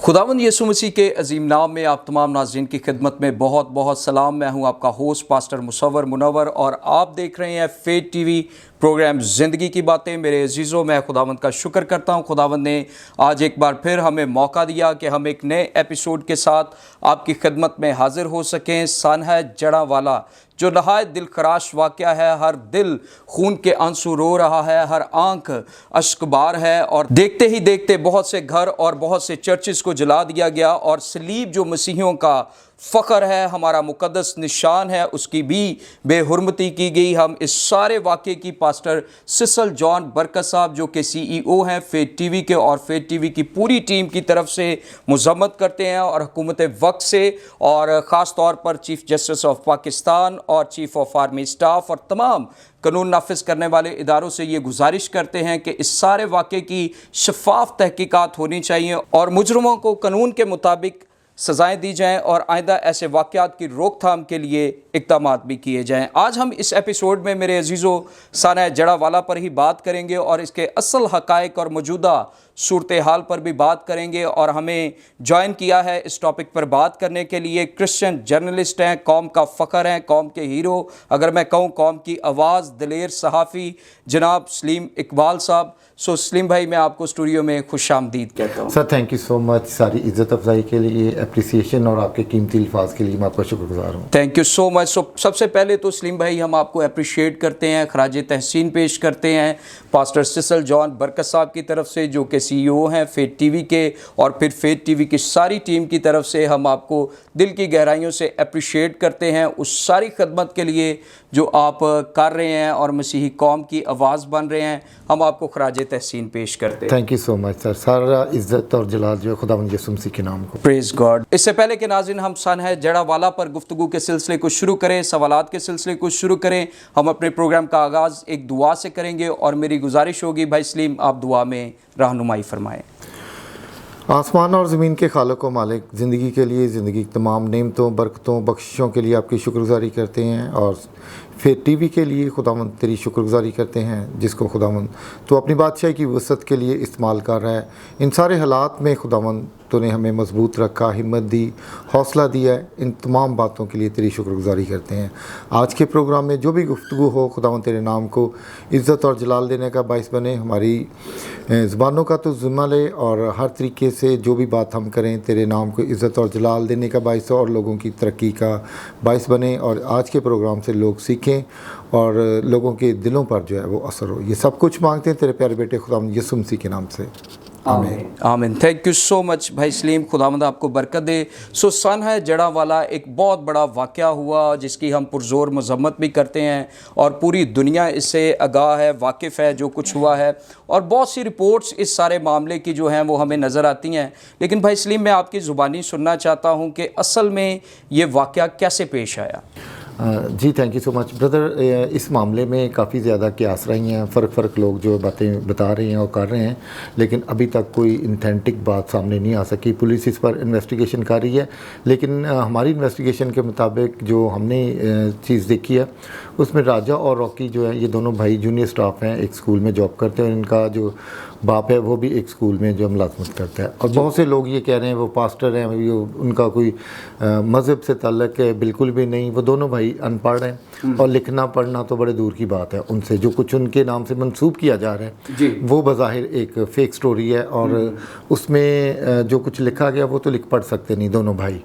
खुदावंद यीशु मसीह के अजीम नाम में आप तमाम नाज़रीन की खिदमत में बहुत बहुत सलाम। मैं हूं आपका होस्ट पास्टर मुसव्वर मुनव्वर और आप देख रहे हैं फेथ टीवी प्रोग्राम ज़िंदगी की बातें। मेरे अजीज़ों, मैं खुदावंद का शुक्र करता हूं। खुदावंद ने आज एक बार फिर हमें मौका दिया कि हम एक नए एपिसोड के साथ आपकी खिदमत में हाजिर हो सकें। सन है जड़ा वाला, जो नहायत दिल खराश वाक़या है। हर दिल खून के आंसू रो रहा है, हर आंख अश्कबार है और देखते ही देखते बहुत से घर और बहुत से चर्चिस को जला दिया गया और सलीब जो मसीहियों का फ़ख्र है, हमारा मुक़द्दस निशान है, उसकी भी बेहुरमती की गई। हम इस सारे वाक़े की पास्टर सिसल जॉन बरकत साहब जो कि CEO हैं फेथ टीवी के और फेथ टीवी की पूरी टीम की तरफ से मज़म्मत करते हैं और हुकूमत वक्त से और ख़ास तौर पर चीफ़ जस्टिस ऑफ पाकिस्तान और चीफ़ ऑफ आर्मी स्टाफ और तमाम कानून नाफिज करने वाले इदारों से ये गुजारिश करते हैं कि इस सारे वाक़े की शफाफ तहकीकात होनी चाहिए और मुजरमों को कानून के मुताबिक सज़ाएं दी जाएं और आइंदा ऐसे वाक़यात की रोकथाम के लिए इक़दाम भी किए जाएं। आज हम इस एपिसोड में मेरे अजीज़ों साना जड़ा वाला पर ही बात करेंगे और इसके असल हक़ाइक़ और मौजूदा सूरत हाल पर भी बात करेंगे। और हमें ज्वाइन किया है इस टॉपिक पर बात करने के लिए क्रिश्चियन जर्नलिस्ट हैं, कौम का फ़ख्र हैं, कौम के हीरो, अगर मैं कहूँ कौम की आवाज़, दिलेर सहाफ़ी जनाब सलीम इकबाल साहब। सो सलीम भाई, मैं आपको स्टूडियो में खुशामदीद कहता हूँ। Sir thank you so much, सारी इज़्ज़त अफजाई के लिए, एप्रिसिएशन और आपके कीमती अल्फाज के लिए मैं आपका शुक्रगुजार हूँ। Thank you so much. So सबसे पहले तो सलीम भाई हम आपको अप्रिशिएट करते हैं, खराज तहसीन पेश करते हैं पास्टर सिसल जॉन बरकत साहब की तरफ से जो कि CEO हैं फेथ टीवी के, और फिर फेथ टीवी की सारी टीम की तरफ से हम आपको दिल की गहराइयों से अप्रिशिएट करते हैं उस सारी खदमत के लिए जो आप कर रहे हैं और मसीही कौम की आवाज़ बन रहे हैं। हम आपको खराज तहसीन पेश करते हैं। Thank you so much sir. सारा इज़्ज़त और जलाल जो है खुदावंद यीशु मसीह के नाम को। Praise God. इससे पहले कि नाज़रीन हम सन है जड़ा वाला पर गुफ्तगू के सिलसिले को शुरू करें, सवालात के सिलसिले को शुरू करें, हम अपने प्रोग्राम का आगाज़ एक दुआ से करेंगे और मेरी गुजारिश होगी भाई सलीम आप दुआ में रहनुमाई फरमाएँ। आसमान और ज़मीन के खालिक व मालिक, ज़िंदगी के लिए, ज़िंदगी की तमाम नेमतों, बरकतों, बख्शिशों के लिए आपकी शुक्रगुजारी करते हैं और फेथ टीवी के लिए खुदावंद तेरी शुक्रगुजारी करते हैं जिसको खुदावंद तो अपनी बादशाही की वसअत के लिए इस्तेमाल कर रहा है। इन सारे हालात में खुदावंद तूने हमें मजबूत रखा, हिम्मत दी, हौसला दिया है। इन तमाम बातों के लिए तेरी शुक्रगुजारी करते हैं। आज के प्रोग्राम में जो भी गुफ्तगू हो खुदावंद तेरे नाम को इज़्ज़त और जलाल देने का बाइस बने। हमारी ज़ुबानों का तो ज़िम्मा ले और हर तरीके से जो भी बात हम करें तेरे नाम को इज़्ज़त और जलाल देने का बाइस हो और लोगों की तरक्की का बाइस बने और आज के प्रोग्राम से लोग सीखें और लोगों के दिलों पर जो है वो असर हो। ये सब कुछ मांगते हैं तेरे प्यारे बेटे खुदावंद यीशु मसीह के नाम से, आमीन आमीन। थैंक यू सो मच भाई सलीम, खुदावंद आपको बरकत दे। सो सन है जड़ा वाला एक बहुत बड़ा वाक़या हुआ जिसकी हम पुरज़ोर मज़म्मत भी करते हैं और पूरी दुनिया इससे आगाह है, वाकिफ़ है जो कुछ हुआ है और बहुत सी रिपोर्ट्स इस सारे मामले की जो हैं वो हमें नज़र आती हैं। लेकिन भाई सलीम मैं आपकी ज़ुबानी सुनना चाहता हूँ कि असल में ये वाक़या कैसे पेश आया। जी thank you so much brother. इस मामले में काफ़ी ज़्यादा क्यास रही हैं, फ़र्क लोग जो बातें बता रहे हैं और कर रहे हैं, लेकिन अभी तक कोई इंथेंटिक बात सामने नहीं आ सकी। पुलिस इस पर इन्वेस्टिगेशन कर रही है, लेकिन हमारी इन्वेस्टिगेशन के मुताबिक जो हमने चीज़ देखी है उसमें राजा और रॉकी जो है ये दोनों भाई जूनियर स्टाफ हैं, एक स्कूल में जॉब करते हैं। इनका जो बाप है वो भी एक स्कूल में जो मुलाजमत करता है और बहुत से लोग ये कह रहे हैं वो पास्टर हैं, उनका कोई मज़हब से ताल्लुक़ है, बिल्कुल भी नहीं। वो दोनों भाई अनपढ़ हैं और लिखना पढ़ना तो बड़े दूर की बात है उनसे। जो कुछ उनके नाम से मंसूब किया जा रहा है वो बज़ाहिर एक फ़ेक स्टोरी है और उसमें जो कुछ लिखा गया वो तो लिख पढ़ सकते नहीं दोनों भाई।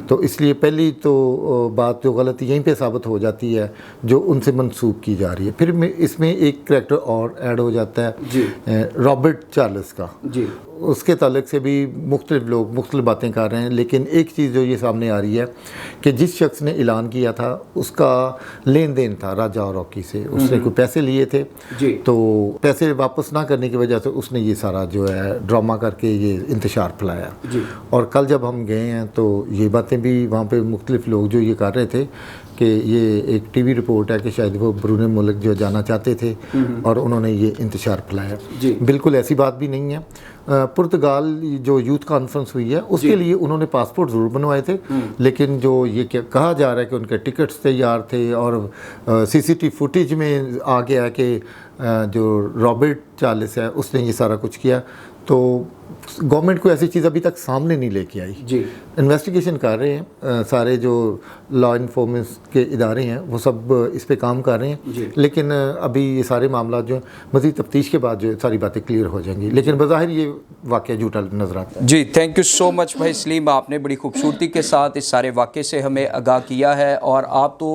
तो इसलिए पहली तो बात जो गलती यहीं पे साबित हो जाती है जो उनसे मंसूब की जा रही है। फिर इसमें एक करैक्टर और ऐड हो जाता है रॉबर्ट चार्ल्स का, उसके ताल्लुक़ से भी मुख्तलिफ लोग मुख्तलिफ बातें कर रहे हैं। लेकिन एक चीज़ जो ये सामने आ रही है कि जिस शख्स ने ऐलान किया था उसका लेन देन था राजा और रॉकी से, उसने कोई पैसे लिए थे तो पैसे वापस ना करने की वजह से उसने ये सारा जो है ड्रामा करके ये इंतशार फैलाया। और कल जब हम गए हैं तो ये बातें भी वहाँ पे मुख्तलिफ लोग जो ये कर रहे थे कि ये एक टीवी रिपोर्ट है कि शायद वो बरूने मुल्क जो जाना चाहते थे और उन्होंने ये इंतशार फैलाया। बिल्कुल ऐसी बात भी नहीं है। पुर्तगाल जो यूथ कॉन्फ्रेंस हुई है उसके लिए उन्होंने पासपोर्ट ज़रूर बनवाए थे, लेकिन जो ये कहा जा रहा है कि उनके टिकट्स तैयार थे और CCTV फुटेज में आ गया कि जो रॉबर्ट चार्ल्स है उसने ये सारा कुछ किया। तो गवर्नमेंट को ऐसी चीज़ अभी तक सामने नहीं लेके आई। जी, इन्वेस्टिगेशन कर रहे हैं, सारे जो लॉ इन्फोर्समेंट के इदारे हैं वो सब इस पे काम कर रहे हैं, लेकिन अभी ये सारे मामला जो मज़ीद तफ्तीश के बाद जो सारी बातें क्लियर हो जाएंगी, लेकिन बज़ाहिर ये वाक़या झूठा नज़र आता है। जी, थैंक यू सो मच भाई सलीम, आपने बड़ी खूबसूरती के साथ इस सारे वाक़े से हमें आगाह किया है, और आप तो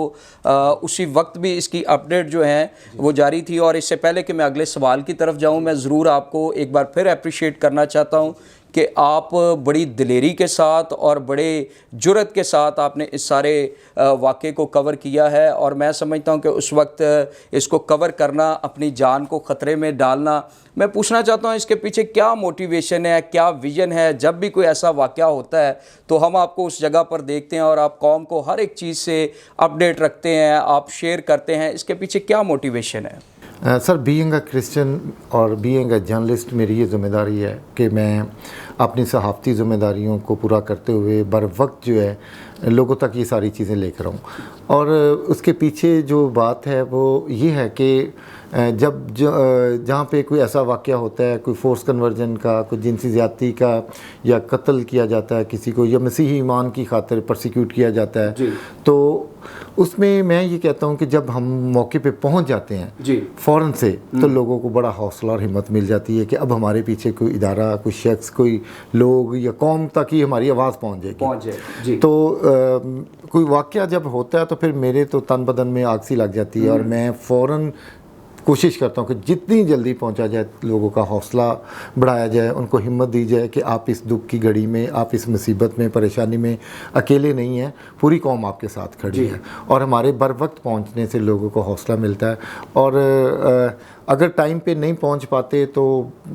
उसी वक्त भी इसकी अपडेट जो है वो जारी थी। और इससे पहले कि मैं अगले सवाल की तरफ जाऊं, मैं ज़रूर आपको एक बार फिर अप्रिशिएट करना चाहता हूं कि आप बड़ी दिलेरी के साथ और बड़े जुर्रत के साथ आपने इस सारे वाक़े को कवर किया है, और मैं समझता हूं कि उस वक्त इसको कवर करना, अपनी जान को ख़तरे में डालना, मैं पूछना चाहता हूं इसके पीछे क्या मोटिवेशन है, क्या विज़न है। जब भी कोई ऐसा वाक़या होता है तो हम आपको उस जगह पर देखते हैं और आप कौम को हर एक चीज़ से अपडेट रखते हैं, आप शेयर करते हैं, इसके पीछे क्या मोटिवेशन है? सर, बीइंग अ क्रिश्चियन और बीइंग अ जर्नलिस्ट मेरी ये ज़िम्मेदारी है कि मैं अपनी सहाफ़ती ज़िम्मेदारियों को पूरा करते हुए बर वक्त जो है लोगों तक ये सारी चीज़ें लेकर आऊँ। और उसके पीछे जो बात है वो ये है कि जब जहाँ पे कोई ऐसा वाक़या होता है, कोई फोर्स कन्वर्जन का, कोई जिनसी ज़्यादती का, या कत्ल किया जाता है किसी को, या मसीही ईमान की खातिर परसिक्यूट किया जाता है, तो उसमें मैं ये कहता हूँ कि जब हम मौके पे पहुँच जाते हैं फ़ौरन से, तो लोगों को बड़ा हौसला और हिम्मत मिल जाती है कि अब हमारे पीछे कोई इदारा, कोई शख्स, कोई लोग या कौम तक ही हमारी आवाज़ पहुँच जाएगी। तो कोई वाक़या जब होता है तो फिर मेरे तो तन बदन में आग सी लग जाती है, और मैं फ़ौरन कोशिश करता हूँ कि जितनी जल्दी पहुँचा जाए, लोगों का हौसला बढ़ाया जाए, उनको हिम्मत दी जाए कि आप इस दुख की घड़ी में, आप इस मुसीबत में, परेशानी में अकेले नहीं हैं, पूरी कौम आपके साथ खड़ी है। और हमारे बर वक्त पहुँचने से लोगों को हौसला मिलता है। और अगर टाइम पे नहीं पहुंच पाते तो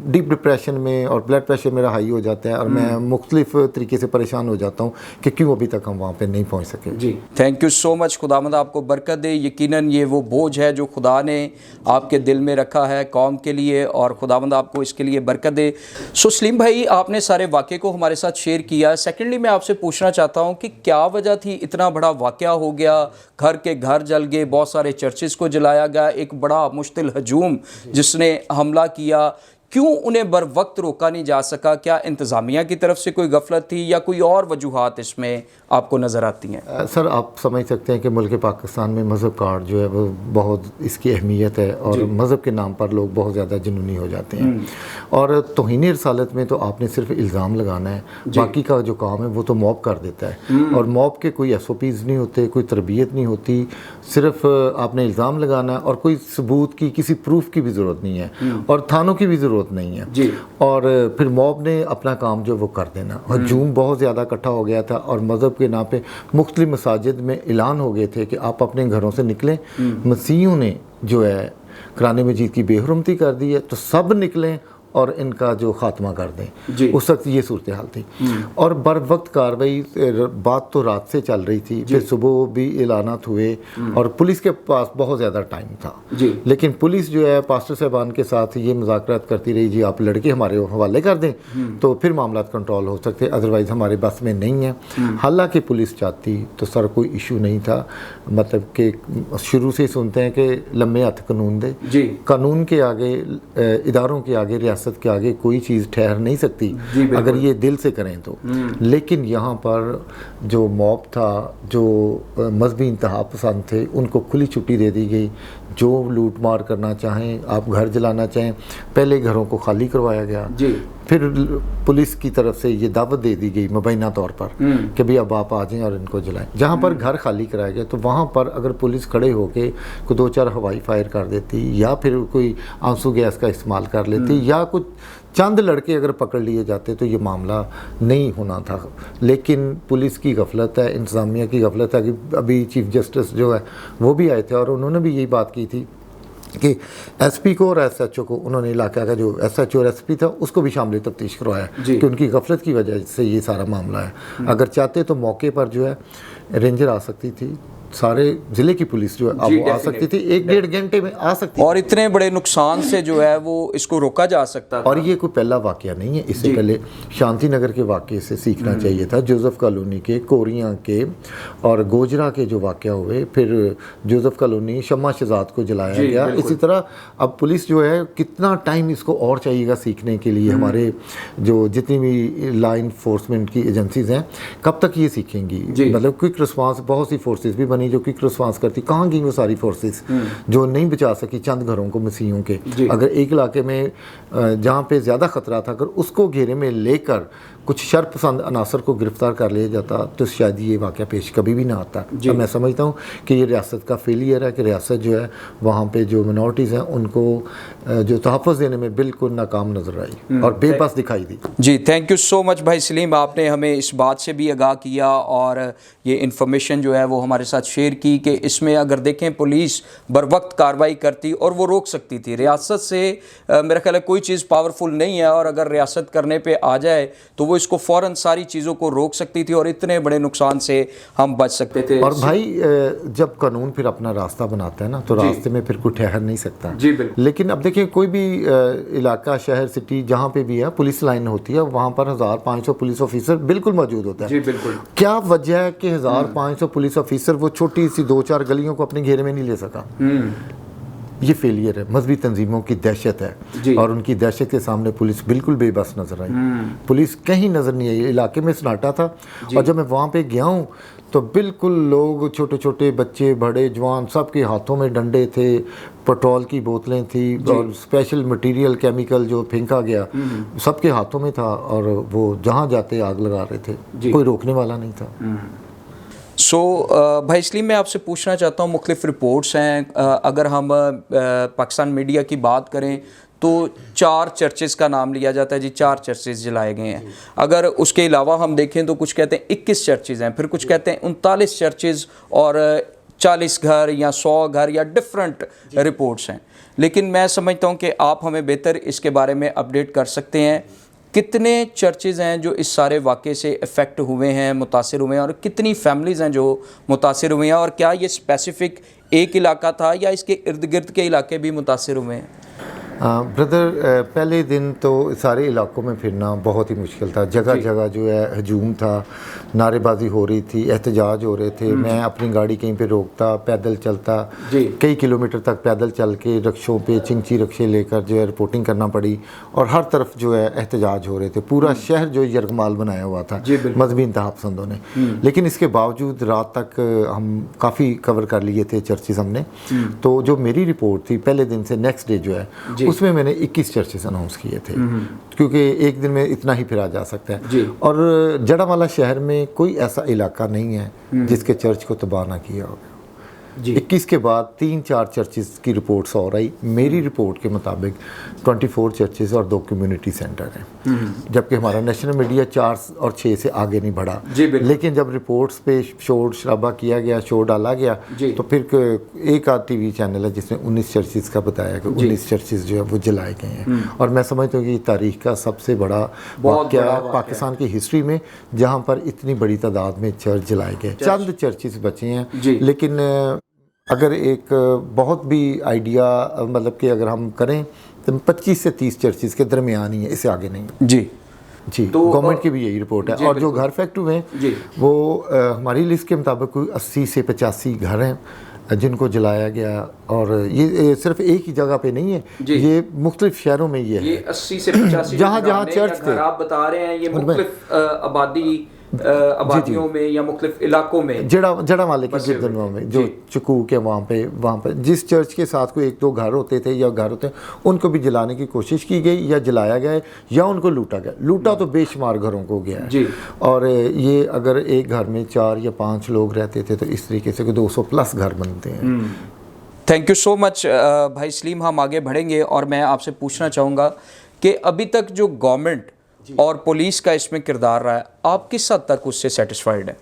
डीप डिप्रेशन में और ब्लड प्रेशर मेरा हाई हो जाता है, और मैं मुख्तलिफ तरीके से परेशान हो जाता हूं कि क्यों अभी तक हम वहां पे नहीं पहुंच सके। जी, थैंक यू सो मच, खुदावंद आपको बरकत दे। यकीनन ये वो बोझ है जो खुदा ने आपके दिल में रखा है कौम के लिए, और खुदावंद आपको इसके लिए बरकत दे। सो सलीम भाई, आपने सारे वाक़े को हमारे साथ शेयर किया। सेकेंडली मैं आपसे पूछना चाहता हूँ कि क्या वजह थी, इतना बड़ा वाक़या हो गया, घर के घर जल गए, बहुत सारे चर्चेज़ को जलाया गया, एक बड़ा मुश्तिल हजूम जिसने हमला किया, क्यों उन्हें बर वक्त रोका नहीं जा सका? क्या इंतज़ामिया की तरफ से कोई गफलत थी, या कोई और वजूहात इसमें आपको नज़र आती हैं? सर, आप समझ सकते हैं कि मुल्क पाकिस्तान में मज़हब कार्ड जो है वो बहुत इसकी अहमियत है, और मज़हब के नाम पर लोग बहुत ज़्यादा जुनूनी हो जाते हैं। और तौहीन रिसालत में तो आपने सिर्फ इल्ज़ाम लगाना है, बाकी का जो काम है वो तो मॉब कर देता है। और मॉब के कोई SOPs नहीं होते, कोई तरबियत नहीं होती, सिर्फ आपने इल्ज़ाम लगाना है, और कोई सबूत की, किसी प्रूफ की भी ज़रूरत नहीं है, और थानों की भी ज़रूरत नहीं है। और फिर मॉब ने अपना काम जो वो कर देना। हजूम बहुत ज़्यादा इकट्ठा हो गया था, और मज़हब के नाम पे मुख्तलिफ मसाजिद में ऐलान हो गए थे कि आप अपने घरों से निकलें। मसीहों ने जो है कुरान मजीद की बेहुरमती कर दी है, तो सब निकलें और इनका जो ख़ात्मा कर दें। उस वक्त ये सूरत हाल थी, और बर वक्त कार्रवाई, बात तो रात से चल रही थी, फिर सुबह भी ऐलानात हुए, और पुलिस के पास बहुत ज़्यादा टाइम था। लेकिन पुलिस जो है पास्टर साहबान के साथ ये मुज़ाकरात करती रही, जी आप लड़के हमारे हवाले कर दें तो फिर मामला कंट्रोल हो सकते, अदरवाइज़ हमारे बस में नहीं है। हालांकि पुलिस चाहती तो सर कोई इशू नहीं था, मतलब कि शुरू से ही सुनते हैं कि लम्बे हाथ कानून दे, कानून के आगे, इदारों के आगे, रियासत के आगे कोई चीज़ ठहर नहीं सकती अगर ये दिल से करें तो। लेकिन यहाँ पर जो मॉब था, जो मजहबी इंतहा पसंद थे, उनको खुली छुट्टी दे दी गई। जो लूट मार करना चाहें, आप घर जलाना चाहें, पहले घरों को खाली करवाया गया, फिर पुलिस की तरफ से ये दावत दे दी गई मुबैना तौर पर कि भाई अब आप आ जाएं और इनको जलाएं। जहाँ पर घर खाली कराया गया तो वहाँ पर अगर पुलिस खड़े होके कोई 2-4 हवाई फायर कर देती, या फिर कोई आंसू गैस का इस्तेमाल कर लेती, या कुछ चंद लड़के अगर पकड़ लिए जाते तो ये मामला नहीं होना था। लेकिन पुलिस की गफलत है, इंतज़ामिया की गफलत है। कि अभी चीफ जस्टिस जो है वो भी आए थे, और उन्होंने भी यही बात की थी कि SP को और SHO को, उन्होंने इलाका का जो SHO और SP था उसको भी शामिल तफ्तीश करवाया कि उनकी गफलत की वजह से ये सारा मामला है। अगर चाहते तो मौके पर जो है रेंजर आ सकती थी, सारे ज़िले की पुलिस जो है अब जी, वो आ सकती थी, 1-1.5 घंटे में आ सकती थी। और इतने बड़े नुकसान से जो है वो इसको रोका जा सकता था। और ये कोई पहला वाकया नहीं है, इससे पहले शांति नगर के वाकये से सीखना चाहिए था, जोसेफ कॉलोनी के, कोरियां के और गोजरा के जो वाकया हुए, फिर जोसेफ कॉलोनी शम्मा शहजाद को जलाया गया। इसी तरह अब पुलिस जो है कितना टाइम इसको और चाहिएगा सीखने के लिए। हमारे जो जितनी भी लॉ इन्फोर्समेंट की एजेंसीज हैं कब तक ये सीखेंगी? मतलब क्विक रिस्पांस, बहुत सी फोर्सेस भी बनी जो क्विक रिस्पांस करती, कहाँ गई वो सारी फोर्सेस जो नहीं बचा सकी चंद घरों को मसीहों के? अगर एक इलाके में जहाँ पे ज़्यादा ख़तरा था अगर उसको घेरे में लेकर कुछ शर पसंद अनासर को गिरफ्तार कर लिया जाता तो शायद ये वाक़या पेश कभी भी ना आता। अब मैं समझता हूँ कि ये रियासत का फेलियर है कि रियासत जो है वहाँ पे जो मिनॉरिटीज़ हैं उनको जो तहफ़्फ़ुज़ देने में बिल्कुल नाकाम नज़र आई और बेबस दिखाई दी। जी, थैंक यू सो मच भाई सलीम, आपने हमें इस बात से भी आगाह किया और ये इन्फॉर्मेशन जो है वो हमारे साथ शेयर की कि इसमें अगर देखें पुलिस बर वक्त कार्रवाई करती और वो रोक सकती थी। रियासत से मेरा ख्याल है कोई चीज़ पावरफुल नहीं है और अगर रियासत करने पे आ जाए तो वो इसको फ़ौरन सारी चीज़ों को रोक सकती थी और इतने बड़े नुकसान से हम बच सकते थे। और भाई जब कानून फिर अपना रास्ता बनाता है ना तो रास्ते में फिर कोई ठहर नहीं सकता। जी बिल्कुल। लेकिन अब देखिए कोई भी इलाका, शहर, सिटी जहाँ पे भी है पुलिस लाइन होती है, वहाँ पर 1500 पुलिस ऑफिसर बिल्कुल मौजूद होता है। जी बिल्कुल। क्या वजह है कि 1500 पुलिस ऑफिसर वो छोटी सी 2-4 गलियों को अपने घेरे में नहीं ले सका? ये फेलियर है, मजहबी तंजीमों की दहशत है और उनकी दहशत के सामने पुलिस बिल्कुल बेबस नजर आई। पुलिस कहीं नजर नहीं आई, इलाके में सन्नाटा था। और जब मैं वहाँ पे गया हूँ तो बिल्कुल लोग, छोटे छोटे बच्चे, बड़े जवान, सबके हाथों में डंडे थे, पेट्रोल की बोतलें थी और स्पेशल मटेरियल केमिकल जो फेंका गया सबके हाथों में था और वो जहाँ जाते आग लगा रहे थे, कोई रोकने वाला नहीं था। भाई इसलिए मैं आपसे पूछना चाहता हूँ, मुख्तलिफ रिपोर्ट्स हैं, अगर हम पाकिस्तान मीडिया की बात करें तो 4 चर्चेज़ का नाम लिया जाता है जी, 4 चर्चेज़ जलाए गए हैं। अगर उसके अलावा हम देखें तो कुछ कहते हैं 21 चर्चेज़ हैं, फिर कुछ कहते हैं 39 चर्चेज़ और 40 घर या 100 घर या डिफरेंट रिपोर्ट्स हैं। लेकिन मैं समझता हूँ कि आप हमें बेहतर इसके बारे में अपडेट कर सकते हैं, कितने चर्चेज़ हैं जो इस सारे वाक़े से इफ़ेक्ट हुए हैं, मुतासिर हुए हैं, और कितनी फैमिलीज़ हैं जो मुतासिर हुए हैं, और क्या ये स्पेसिफ़िक एक इलाका था या इसके इर्द गिर्द के इलाके भी मुतासिर हुए हैं? ब्रदर, पहले दिन तो सारे इलाकों में फिरना बहुत ही मुश्किल था। जगह जगह जो है हजूम था, नारेबाजी हो रही थी, एहतजाज हो रहे थे। मैं अपनी गाड़ी कहीं पे रोकता, पैदल चलता, कई किलोमीटर तक पैदल चल के रक्शों पे, चिंची रक्शे लेकर जो है रिपोर्टिंग करना पड़ी और हर तरफ जो है एहतजाज हो रहे थे। पूरा शहर जो यरगमाल बनाया हुआ था मजहबी इंतहा पसंदों ने। लेकिन इसके बावजूद रात तक हम काफ़ी कवर कर लिए थे चर्चेज़ हमने। तो जो मेरी रिपोर्ट थी पहले दिन से नेक्स्ट डे जो है उसमें मैंने 21 चर्चेस अनाउंस किए थे, क्योंकि एक दिन में इतना ही फिरा जा सकता है। और जड़ावाला शहर में कोई ऐसा इलाका नहीं है जिसके चर्च को तबाह ना किया होगा। 21 के बाद 3-4 चर्चेज़ की रिपोर्ट्स और आई। मेरी रिपोर्ट के मुताबिक 24 चर्चेज़ और 2 कम्युनिटी सेंटर हैं, जबकि हमारा नेशनल मीडिया 4 और 6 से आगे नहीं बढ़ा। लेकिन जब रिपोर्ट्स पे शोर शराबा किया गया, शोर डाला गया, तो फिर एक आध टीवी चैनल है जिसने 19 चर्चेज़ का बताया कि 19 चर्चेज़ जो है वो जलाए गए हैं। और मैं समझता हूँ कि तारीख का सबसे बड़ा वाक़या पाकिस्तान की हिस्ट्री में जहाँ पर इतनी बड़ी तादाद में चर्च जलाए गए। चंद चर्चेज़ बचे हैं, लेकिन अगर एक बहुत भी आइडिया मतलब कि अगर हम करें तो 25 से 30 चर्चेज़ के दरमियान ही है, इससे आगे नहीं। जी तो गवर्नमेंट की भी यही रिपोर्ट है। और जो घर फैक्ट हुए हैं वो हमारी लिस्ट के मुताबिक कोई 80 से 85 घर हैं जिनको जलाया गया। और ये सिर्फ एक ही जगह पे नहीं है, ये मुख्तलिफ शहरों में ये है। 80 से 85 जहाँ चर्च थे आप बता रहे हैं, ये मुख्तलिफ आबादियों में या मुख्तलिफ इलाकों में, जड़ा वाले के गिरदनवा में जो चकूक है वहाँ पे जिस चर्च के साथ कोई 1-2 घर होते थे या घर होते हैं उनको भी जलाने की कोशिश की गई या जलाया गया या उनको लूटा गया। लूटा तो बेशुमार घरों को गया है। और ये अगर एक घर में 4 या 5 लोग रहते थे तो इस तरीके से 200+ घर बनते हैं। थैंक यू सो मच भाई सलीम। हम आगे बढ़ेंगे और मैं आपसे पूछना चाहूँगा कि अभी तक जो गवर्नमेंट और पुलिस का इसमें किरदार रहा है, आप किस हद तक उससे सेटिस्फाइड हैं?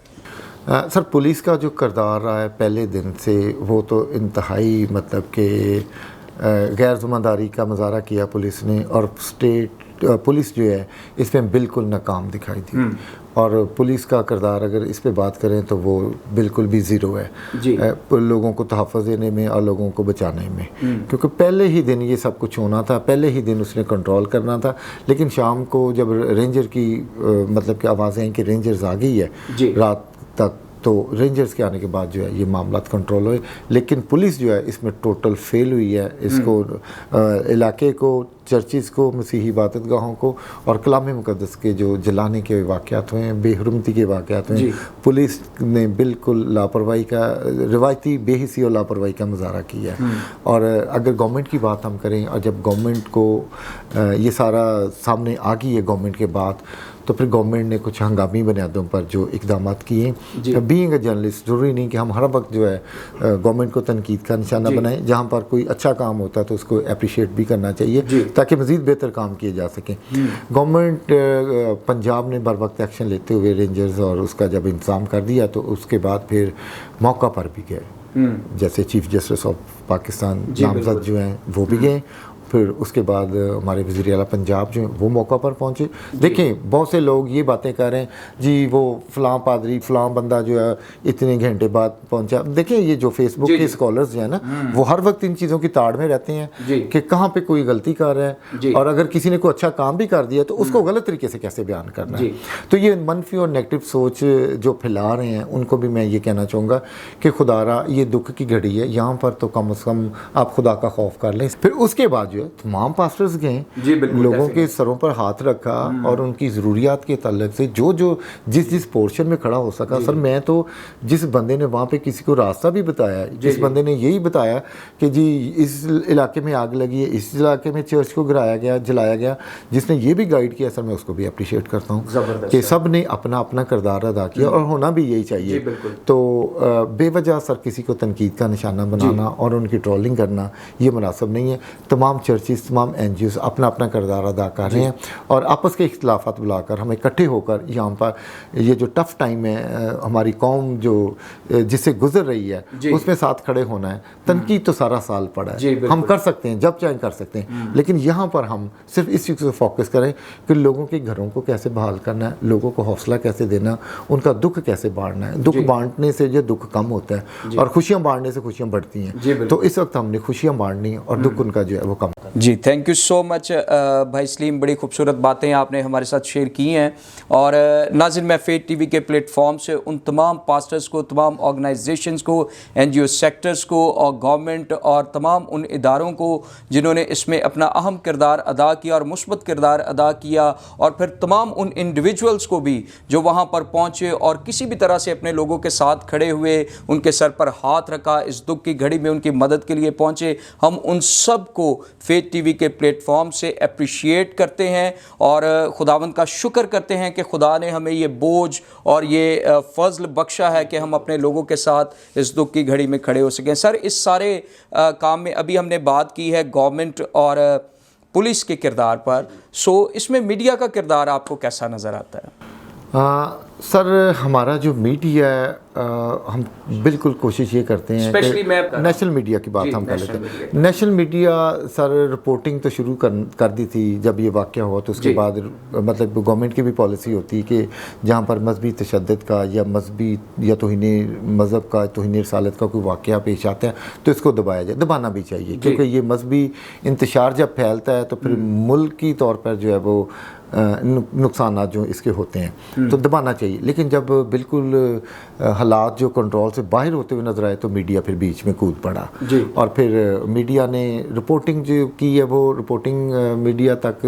सर, पुलिस का जो किरदार रहा है पहले दिन से वो तो इंतहाई मतलब कि गैर ज़िम्मेदारी का मुजाहरा किया पुलिस ने और स्टेट पुलिस जो है इसमें बिल्कुल नाकाम दिखाई दी। और पुलिस का किरदार अगर इस पे बात करें तो वो बिल्कुल भी ज़ीरो है लोगों को तहफ़्फ़ुज़ देने में और लोगों को बचाने में, क्योंकि पहले ही दिन ये सब कुछ होना था, पहले ही दिन उसने कंट्रोल करना था। लेकिन शाम को जब रेंजर की मतलब कि आवाज़ें हैं कि रेंजर्स आ गई है रात तक, तो रेंजर्स के आने के बाद जो है ये मामला कंट्रोल हुए। लेकिन पुलिस जो है इसमें टोटल फेल हुई है। इसको इलाके को, चर्चिज़ को, मसीही इबादत गाहों को और कलाम मुक़द्दस के जो जलाने के वाक़यात हुए हैं, बेहुरमती के वाक़यात हुए हैं, पुलिस ने बिल्कुल लापरवाही का, रिवायती बेहिसी और लापरवाही का मुजाहरा किया है। और अगर गवर्नमेंट की बात हम करें, और जब गवर्नमेंट को ये सारा सामने आ गई है गवर्नमेंट के बाद, तो फिर गवर्नमेंट ने कुछ हंगामी बुनियादों पर जो इकदाम किए। बीइंग अ जर्नलिस्ट, ज़रूरी नहीं कि हम हर वक्त जो है गवर्नमेंट को तनकीद का निशाना बनाएं। जहाँ पर कोई अच्छा काम होता है तो उसको अप्रिशिएट भी करना चाहिए ताकि मज़ीद बेहतर काम किए जा सकें। गवर्नमेंट पंजाब ने बर वक्त एक्शन लेते हुए रेंजर्स और उसका जब इंतज़ाम कर दिया, तो उसके बाद फिर मौका पर भी गए। जैसे चीफ जस्टिस ऑफ पाकिस्तान नामजद जो हैं वो भी गए, फिर उसके बाद हमारे वज़ीर आला पंजाब जो हैं वो मौका पर पहुँचे। देखें, बहुत से लोग ये बातें कर रहे हैं जी वो फ़लाँ पादरी, फ़लाँ बंदा जो है इतने घंटे बाद पहुँचा। देखें, ये जो फेसबुक के स्कॉलर्स जो है ना, वो हर वक्त इन चीज़ों की ताड़ में रहते हैं कि कहाँ पे कोई गलती कर रहा है, और अगर किसी ने कोई अच्छा काम भी कर दिया तो उसको गलत तरीके से कैसे बयान करना है। तो ये मनफी और नेगेटिव सोच जो फैला रहे हैं, उनको भी मैं ये कहना चाहूँगा कि खुदारा ये दुख की घड़ी है, यहाँ पर तो कम से कम आप खुदा का खौफ कर लें। फिर उसके बाद जो तमाम पास्टर्स गए, लोगों के सरों पर हाथ रखा और उनकी ज़रूरियात के ताल्लुक से जो जिस पोर्शन में खड़ा हो सका। सर, मैं तो जिस बंदे ने वहाँ पे किसी को रास्ता भी बताया, जिस बंदे ने यही बताया कि जी इस इलाके में आग लगी है, इस इलाके में चर्च को गिराया गया, जलाया गया, जिसने ये भी गाइड किया, सर मैं उसको भी अप्रिशिएट करता हूँ कि सब ने अपना अपना किरदार अदा किया, और होना भी यही चाहिए। तो बेवजह सर किसी को तनकीद का निशाना बनाना और उनकी ट्रोलिंग करना ये मुनासिब नहीं है। तमाम चर्चिस, तमाम एनजीओज अपना अपना किरदार अदा कर रहे हैं, और आपस के इख्तिलाफात बुलाकर हमें इकट्ठे होकर यहाँ पर ये जो टफ़ टाइम है हमारी कौम जो जिससे गुजर रही है उसमें साथ खड़े होना है। तनकीद तो सारा साल पड़ा है, हम कर सकते हैं, जब चाहें कर सकते हैं, लेकिन यहाँ पर हम सिर्फ इस चीज़ पर फोकस करें कि लोगों के घरों को कैसे बहाल करना है, लोगों को हौसला कैसे देना, उनका दुख कैसे बांटना है। दुख बांटने से जो दुख कम होता है और खुशियाँ बांटने से खुशियाँ बढ़ती हैं। तो इस वक्त हमने खुशियाँ बांटनी है और दुख उनका जो है वो कम करना। जी, थैंक यू सो मच भाई सलीम, बड़ी खूबसूरत बातें आपने हमारे साथ शेयर की हैं। और नाज़रीन, मैं फेथ टीवी के प्लेटफॉर्म से उन तमाम पास्टर्स को, तमाम ऑर्गेनाइजेशंस को, एनजीओ सेक्टर्स को और गवर्नमेंट और तमाम उन इदारों को जिन्होंने इसमें अपना अहम किरदार अदा किया और मुस्बत किरदार अदा किया, और फिर तमाम उन इंडिविजुअल्स को भी जो वहाँ पर पहुँचे और किसी भी तरह से अपने लोगों के साथ खड़े हुए, उनके सर पर हाथ रखा, इस दुख की घड़ी में उनकी मदद के लिए पहुँचे, हम उन सब को फेथ टीवी के प्लेटफॉर्म से अप्रिशिएट करते हैं और खुदावंद का शुक्र करते हैं कि खुदा ने हमें ये बोझ और ये फजल बख्शा है कि हम अपने लोगों के साथ इस दुख की घड़ी में खड़े हो सकें। सर, इस सारे काम में अभी हमने बात की है गवर्नमेंट और पुलिस के किरदार पर, सो इसमें मीडिया का किरदार आपको कैसा नज़र आता है? सर, हमारा जो मीडिया है हम बिल्कुल कोशिश ये करते हैं कि नेशनल मीडिया की बात हम कर लेते हैं। नेशनल मीडिया सर रिपोर्टिंग तो शुरू कर दी थी जब ये वाक़या हुआ, तो उसके बाद मतलब गवर्नमेंट की भी पॉलिसी होती है कि जहाँ पर मजहबी तशद्दुद का या मजहबी या तौहीने मज़हब का, तौहीने रिसालत का कोई वाक़या पेश आता है तो इसको दबाया जाए, दबाना भी चाहिए, क्योंकि ये मजहबी इंतशार जब फैलता है तो फिर मुल्की तौर पर जो है वो नुकसान जो इसके होते हैं, तो दबाना चाहिए। लेकिन जब बिल्कुल हालात जो कंट्रोल से बाहर होते हुए नजर आए तो मीडिया फिर बीच में कूद पड़ा, और फिर मीडिया ने रिपोर्टिंग जो की है वो रिपोर्टिंग मीडिया तक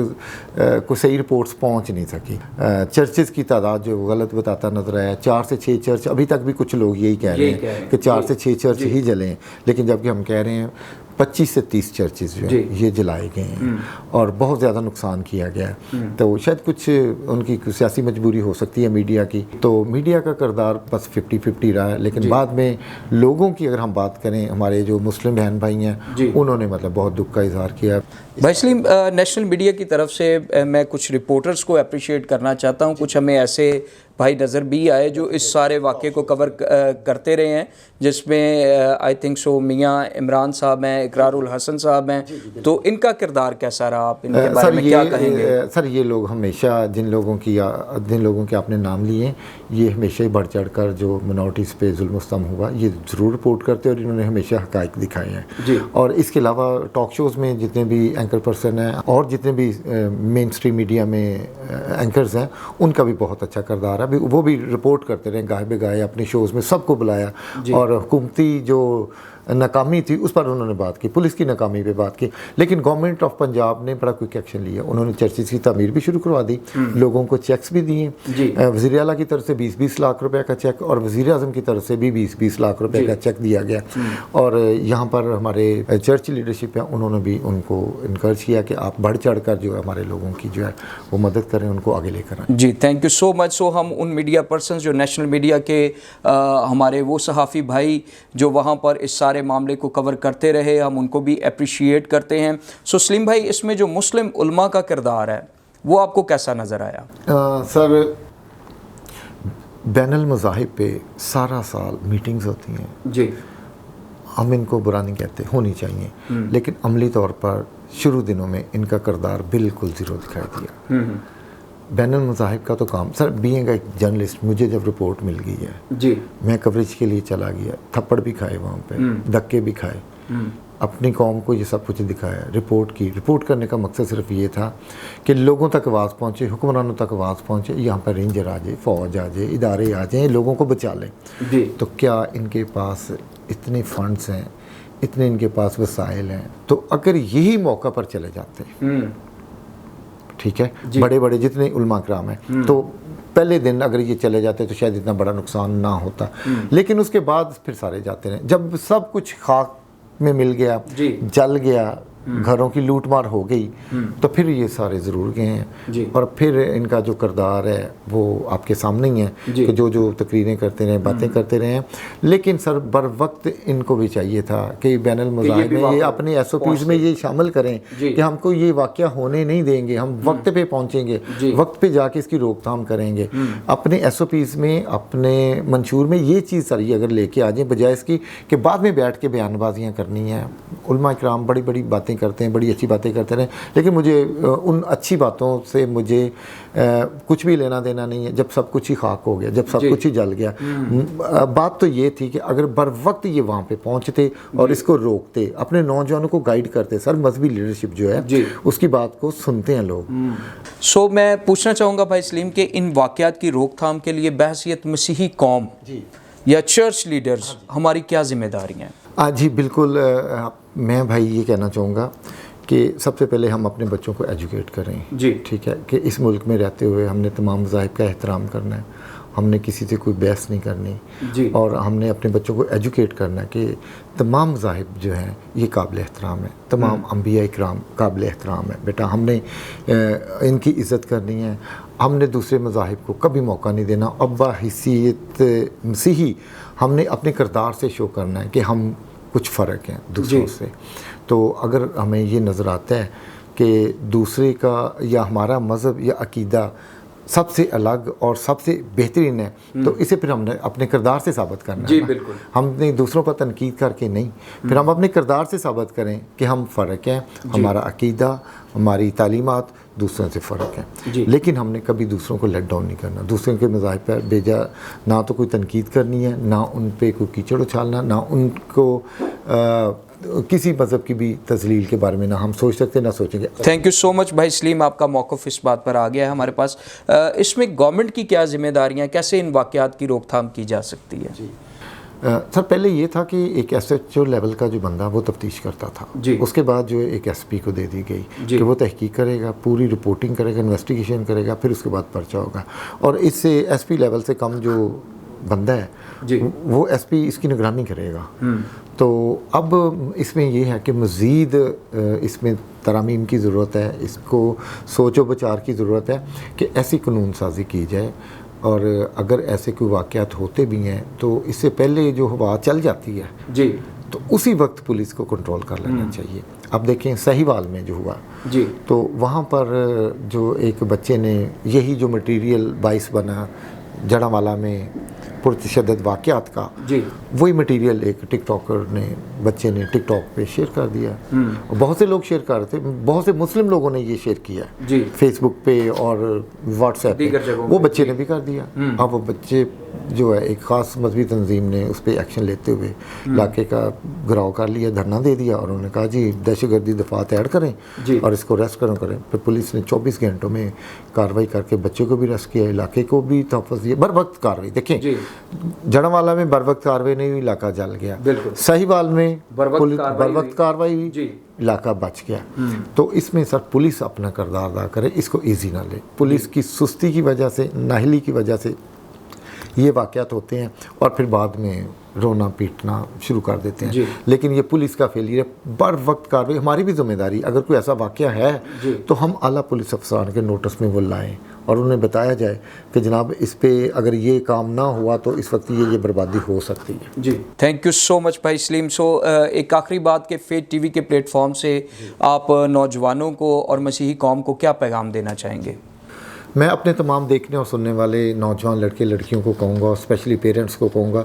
कोई सही रिपोर्ट्स पहुंच नहीं सकी। चर्चेज़ की तादाद जो गलत बताता नजर आया, 4 से 6 चर्च, अभी तक भी कुछ लोग यही कह रहे हैं कि 4 से 6 चर्च ही जले हैं, लेकिन जबकि हम कह रहे हैं 25 से 30 चर्चेज़ जो है ये जलाए गए हैं और बहुत ज़्यादा नुकसान किया गया है। तो शायद कुछ उनकी सियासी मजबूरी हो सकती है मीडिया की, तो मीडिया का किरदार बस 50-50 रहा है। लेकिन बाद में लोगों की अगर हम बात करें, हमारे जो मुस्लिम बहन भाई हैं उन्होंने मतलब बहुत दुख का इजहार किया। भाई सलीम, नेशनल मीडिया की तरफ से मैं कुछ रिपोर्टर्स को अप्रिशिएट करना चाहता हूँ। कुछ हमें ऐसे भाई नज़र भी आए जो इस सारे वाक़े को कवर करते रहे हैं, जिसमें आई थिंक सो मियाँ इमरान साहब हैं, इकरारुल हसन साहब हैं, तो इनका किरदार कैसा रहा, आप इनके बारे में क्या कहेंगे? सर ये लोग हमेशा जिन लोगों के आपने नाम लिए, ये हमेशा ही बढ़ चढ़ कर जो मिनॉरिटीज़ पे जुल्म सितम हुआ ये ज़रूर रिपोर्ट करते हैं और इन्होंने हमेशा हक़ाइक़ दिखाए हैं। और इसके अलावा टॉक शोज़ में जितने भी एंकर पर्सन हैं और जितने भी मेन स्ट्रीम मीडिया में एंकर्स हैं, उनका भी बहुत अच्छा किरदार है। वो भी रिपोर्ट करते रहे गाहे बेगाहे अपने शोज़ में, सबको बुलाया और हुकूमती जो नाकामी थी उस पर उन्होंने बात की, पुलिस की नाकामी पे बात की। लेकिन गवर्नमेंट ऑफ पंजाब ने बड़ा क्विक एक्शन लिया, उन्होंने चर्चिज़ की तामीर भी शुरू करवा दी, लोगों को चेक्स भी दिए। वज़ीर आला की तरफ से 20-20 लाख रुपए का चेक और वज़ीर आज़म की तरफ से भी 20-20 लाख रुपए का चेक दिया गया। और यहाँ पर हमारे चर्च लीडरशिप है, उन्होंने भी उनको इनकरेज किया कि आप बढ़ चढ़ कर जो है हमारे लोगों की जो है वो मदद करें, उनको आगे लेकर आएँ। जी, थैंक यू सो मच। सो हम उन मीडिया पर्सन जो नेशनल मीडिया के हमारे वो सहाफ़ी भाई जो वहाँ पर इस सारे मामले को कवर करते रहे, हम उनको भी अप्रिशिएट करते हैं। सो सलीम भाई, इसमें जो मुस्लिम उलमा का किरदार है वो आपको कैसा नज़र आया? सर बैनुल मज़ाहिब पे सारा साल मीटिंग्स होती हैं जी, हम इनको बुरा नहीं कहते, होनी चाहिए, लेकिन अमली तौर पर शुरू दिनों में इनका किरदार बिल्कुल ज़ीरो दिखाई दिया। बैनुल मज़ाहिब का तो काम सर, बीइंग एक जर्नलिस्ट, मुझे जब रिपोर्ट मिल गई है जी, मैं कवरेज के लिए चला गया, थप्पड़ भी खाए वहाँ पे, धक्के भी खाए, अपनी कौम को ये सब कुछ दिखाया, रिपोर्ट करने का मकसद सिर्फ ये था कि लोगों तक आवाज़ पहुँचे, हुक्मरानों तक आवाज़ पहुँचे, यहाँ पर रेंजर आ जाए, फ़ौज आ जाए, इदारे आ जाए, लोगों को बचा लें। तो क्या इनके पास इतने फंड्स हैं, इतने इनके पास वसाइल हैं, तो अगर यही मौका पर चले जाते, ठीक है, बड़े बड़े जितने उलमा कराम हैं, तो पहले दिन अगर ये चले जाते तो शायद इतना बड़ा नुकसान ना होता। लेकिन उसके बाद फिर सारे जाते रहे, जब सब कुछ खाक में मिल गया, जल गया, घरों की लूट मार हो गई, तो फिर ये सारे ज़रूर गए हैं। और फिर इनका जो किरदार है वो आपके सामने ही है कि जो जो तकरीरें करते रहे, बातें करते रहे हैं। लेकिन सर बर वक्त इनको भी चाहिए था कि बैनुल मज़ाहिब में ये अपने SOPs में ये शामिल करें कि हमको ये वाक़या होने नहीं देंगे, हम वक्त पे पहुँचेंगे, वक्त पे जाके इसकी रोकथाम करेंगे। अपने SOPs में, अपने मंशूर में ये चीज़ सारी अगर लेके आ जाए, बजाय इसकी कि बाद में बैठ के बयानबाजियाँ करनी हैं। उलमा इकराम बड़ी बड़ी बातें करते हैं, बड़ी अच्छी बातें करते हैं, लेकिन मुझे उन अच्छी बातों से मुझे कुछ भी लेना देना नहीं है जब सब कुछ ही खाक हो गया, जब सब कुछ ही जल गया। बात तो ये थी कि अगर बर वक्त ये वहाँ पे पहुँचते और इसको रोकते, अपने नौजवानों को गाइड करते, सर मजहबी लीडरशिप जो है उसकी बात को सुनते हैं लोग। सो मैं पूछना चाहूँगा भाई सलीम के इन वाक़यात की रोकथाम के लिए बहसियत मसीही कौम या चर्च लीडर्स हमारी क्या जिम्मेदारियाँ हैं? जी बिल्कुल, मैं भाई ये कहना चाहूँगा कि सबसे पहले हम अपने बच्चों को एजुकेट करें जी, ठीक है, कि इस मुल्क में रहते हुए हमने तमाम मज़ाहिब का एहतराम करना है, हमने किसी से कोई बहस नहीं करनी जी, और हमने अपने बच्चों को एजुकेट करना है कि तमाम मज़ाहिब जो हैं ये काबिल एहतराम है, तमाम अंबिया इकराम काबिल एहतराम है। बेटा हमने इनकी इज़्ज़त करनी है, हमने दूसरे मज़ाहिब को कभी मौका नहीं देना। अब्बा हैसियत मसीही हमने अपने किरदार से शो करना है कि हम कुछ फ़र्क हैं दूसरों से। तो अगर हमें ये नज़र आता है कि दूसरे का या हमारा मज़हब या अकीदा सबसे अलग और सबसे बेहतरीन है, तो इसे फिर हमने अपने किरदार से साबित करना है। बिल्कुल, हमने दूसरों पर तनकीद करके नहीं, फिर हम अपने किरदार से साबित करें कि हम फ़र्क हैं, हमारा अकीदा, हमारी तालीमात दूसरों से फ़र्क है। लेकिन हमने कभी दूसरों को लेट डाउन नहीं करना, दूसरों के मज़ाहिब पर बेजा ना तो कोई तनकीद करनी है, ना उन पर कोई कीचड़ उछालना, ना उनको किसी मज़हब की भी तज़लील के बारे में ना हम सोच सकते ना सोचेंगे। थैंक यू सो मच भाई सलीम, आपका मौक़िफ़ इस बात पर आ गया है हमारे पास। इसमें गवर्नमेंट की क्या जिम्मेदारियाँ, कैसे इन वाक़यात की रोकथाम की जा सकती है? सर पहले ये था कि एक SHO लेवल का जो बंदा वो तफ्तीश करता था, उसके बाद जो एक SP को दे दी गई कि वो तहकीक करेगा, पूरी रिपोर्टिंग करेगा, इन्वेस्टिगेशन करेगा, फिर उसके बाद पर्चा होगा। और इससे SP लेवल से कम जो बंदा है वो SP इसकी निगरानी करेगा। तो अब इसमें ये है कि मज़ीद इसमें तरामीम की ज़रूरत है, इसको सोचो विचार की ज़रूरत है कि ऐसी कानून साजी की जाए, और अगर ऐसे कोई वाक़यात होते भी हैं तो इससे पहले जो हवा चल जाती है जी, तो उसी वक्त पुलिस को कंट्रोल कर लेना चाहिए। अब देखें सहीवाल में जो हुआ जी, तो वहाँ पर जो एक बच्चे ने यही जो मटेरियल बाइस बना जड़ावाला में पुरतशद्दद वाक़यात का जी, वही मटेरियल एक टिकटॉकर ने, बच्चे ने टिकटॉक पे शेयर कर दिया। और बहुत से लोग शेयर कर रहे थे, बहुत से मुस्लिम लोगों ने ये शेयर किया जी, फेसबुक पे और व्हाट्सएप पे, दीगर जगहों वो पे, बच्चे ने भी कर दिया। अब वो बच्चे जो है एक ख़ास मजहबी तंजीम ने उस पर एक्शन लेते हुए इलाके का घिराव कर लिया, धरना दे दिया और उन्होंने कहा जी दहशतगर्दी दफात ऐड करें जी, और इसको अरेस्ट करें। फिर पुलिस ने 24 घंटों में कार्रवाई करके बच्चे को भी अरेस्ट किया, इलाके को भी तहफ़्फ़ुज़ दिया। बर वक्त कार्रवाई देखें, जी, जड़ावाला में बर वक्त कार्रवाई नहीं हुई, इलाका जल गया। बिल्कुल, साहिवाल में बर वक्त कार्रवाई हुई, जी, इलाका बच गया। तो इसमें सर पुलिस अपना किरदार अदा करे, इसको ईजी ना ले। पुलिस की सुस्ती की वजह से, नाहली की वजह से ये वाक़यात होते हैं और फिर बाद में रोना पीटना शुरू कर देते हैं। लेकिन ये पुलिस का फेलियर है। बर वक्त कार्रवाई हमारी भी जिम्मेदारी, अगर कोई ऐसा वाक़या है तो हम आला पुलिस अफसरान के नोटिस में वो लाएँ और उन्हें बताया जाए कि जनाब इस पे अगर ये काम ना हुआ तो इस वक्त ये बर्बादी हो सकती है। जी, थैंक यू सो मच भाई सलीम। सो एक आखिरी बात के फेट टीवी के प्लेटफॉर्म से आप नौजवानों को और मसीही कौम को क्या पैगाम देना चाहेंगे? मैं अपने तमाम देखने और सुनने वाले नौजवान लड़के लड़कियों को कहूँगा और स्पेशली पेरेंट्स को कहूँगा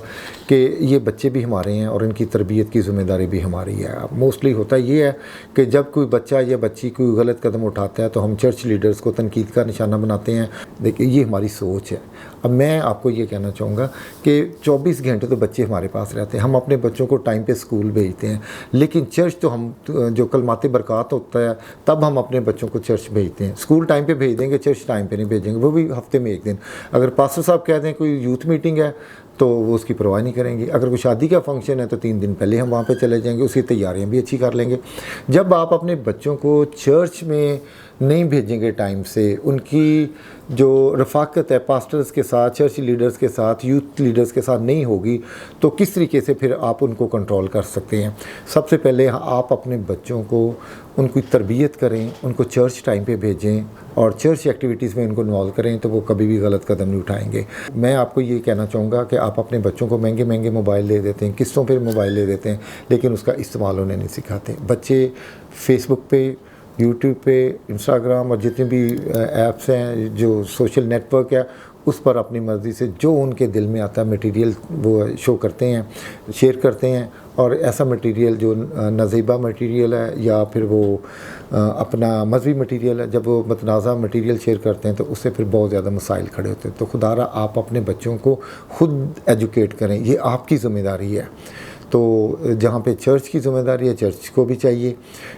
कि ये बच्चे भी हमारे हैं और इनकी तरबियत की ज़िम्मेदारी भी हमारी है। अब मोस्टली होता ये है कि जब कोई बच्चा या बच्ची कोई गलत कदम उठाता है तो हम चर्च लीडर्स को तनकीद का निशाना बनाते हैं। देखिए ये हमारी सोच है। अब मैं आपको ये कहना चाहूँगा कि 24 घंटे तो बच्चे हमारे पास रहते हैं, हम अपने बच्चों को टाइम पे स्कूल भेजते हैं, लेकिन चर्च तो हम जो कलमाते बरक़ात होता है तब हम अपने बच्चों को चर्च भेजते हैं। स्कूल टाइम पे भेज देंगे, चर्च टाइम पे नहीं भेजेंगे, वो भी हफ्ते में एक दिन। अगर पास्टर साहब कह दें कोई यूथ मीटिंग है तो वो उसकी परवाह नहीं करेंगे। अगर कोई शादी का फंक्शन है तो 3 दिन पहले हम वहाँ पे चले जाएंगे, उसकी तैयारियाँ भी अच्छी कर लेंगे। जब आप अपने बच्चों को चर्च में नहीं भेजेंगे टाइम से, उनकी जो रफ़ाकत है पास्टर्स के साथ, चर्च लीडर्स के साथ, यूथ लीडर्स के साथ नहीं होगी तो किस तरीके से फिर आप उनको कंट्रोल कर सकते हैं? सबसे पहले आप अपने बच्चों को उनकी तरबियत करें, उनको चर्च टाइम पे भेजें और चर्च एक्टिविटीज़ में उनको इन्वॉल्व करें तो वो कभी भी गलत कदम नहीं उठाएंगे। मैं आपको ये कहना चाहूँगा कि आप अपने बच्चों को महंगे महंगे मोबाइल दे देते हैं, किस्तों पे मोबाइल दे देते हैं, लेकिन उसका इस्तेमाल उन्हें नहीं सिखाते। बच्चे फेसबुक पे, यूट्यूब पे, इंस्टाग्राम और जितने भी ऐप्स हैं जो सोशल नेटवर्क है उस पर अपनी मर्ज़ी से जो उनके दिल में आता है मटेरियल वो शो करते हैं, शेयर करते हैं। और ऐसा मटेरियल जो नज़ीबा मटेरियल है या फिर वो अपना मजहबी मटेरियल है, जब वो मतनाज़ा मटेरियल शेयर करते हैं तो उससे फिर बहुत ज़्यादा मसाइल खड़े होते हैं। तो खुदारा आप अपने बच्चों को खुद एजुकेट करें, ये आपकी ज़िम्मेदारी है। तो जहाँ पे चर्च की ज़िम्मेदारी है, चर्च को भी चाहिए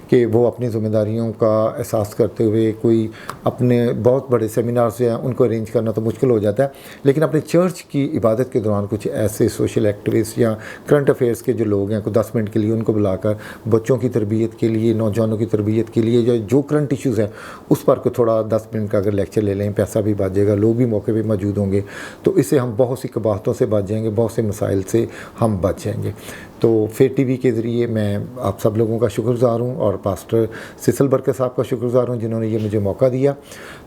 कि वो अपनी ज़िम्मेदारियों का एहसास करते हुए कोई अपने बहुत बड़े सेमिनार्स जो हैं उनको अरेंज करना तो मुश्किल हो जाता है, लेकिन अपने चर्च की इबादत के दौरान कुछ ऐसे सोशल एक्टिविस्ट या करंट अफेयर्स के जो लोग हैं को 10 मिनट के लिए उनको बुलाकर बच्चों की तरबियत के लिए, नौजवानों की तरबियत के लिए जो करंट इश्यूज़ हैं उस पर को थोड़ा 10 मिनट का अगर लेक्चर ले लें, पैसा भी बच जाएगा, लोग भी मौके पर मौजूद होंगे, तो इससे हम बहुत सी कबाहतों से बच जाएंगे, बहुत से मसाइल से हम बच जाएंगे। तो फेट टीवी के ज़रिए मैं आप सब लोगों का शुक्रगुज़ार हूँ और पास्टर सिसल बरकत साहब का शुक्रगुज़ार हूँ जिन्होंने ये मुझे मौका दिया।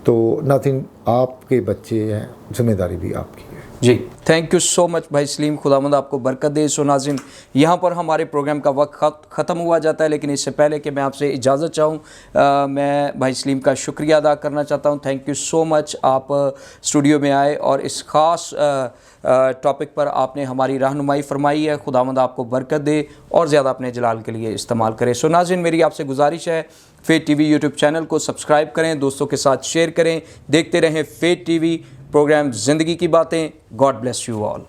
तो नाज़रीन आपके बच्चे हैं, ज़िम्मेदारी भी आपकी है। जी, थैंक यू सो मच भाई सलीम, खुदावंद आपको बरकत दे। सो नाज़रीन, यहाँ पर हमारे प्रोग्राम का वक्त ख़त्म हुआ जाता है, लेकिन इससे पहले कि मैं आपसे इजाज़त चाहूँ, मैं भाई सलीम का शुक्रिया अदा करना चाहता हूँ। थैंक यू सो मच, आप स्टूडियो में आए और इस ख़ास टॉपिक पर आपने हमारी रहनुमाई फरमाई है। खुदावंद आपको बरकत दे और ज़्यादा अपने जलाल के लिए इस्तेमाल करें। सो नाज़रीन, मेरी आपसे गुजारिश है, फेट टीवी यूट्यूब चैनल को सब्सक्राइब करें, दोस्तों के साथ शेयर करें, देखते रहें फेट टीवी प्रोग्राम ज़िंदगी की बातें। God bless you all.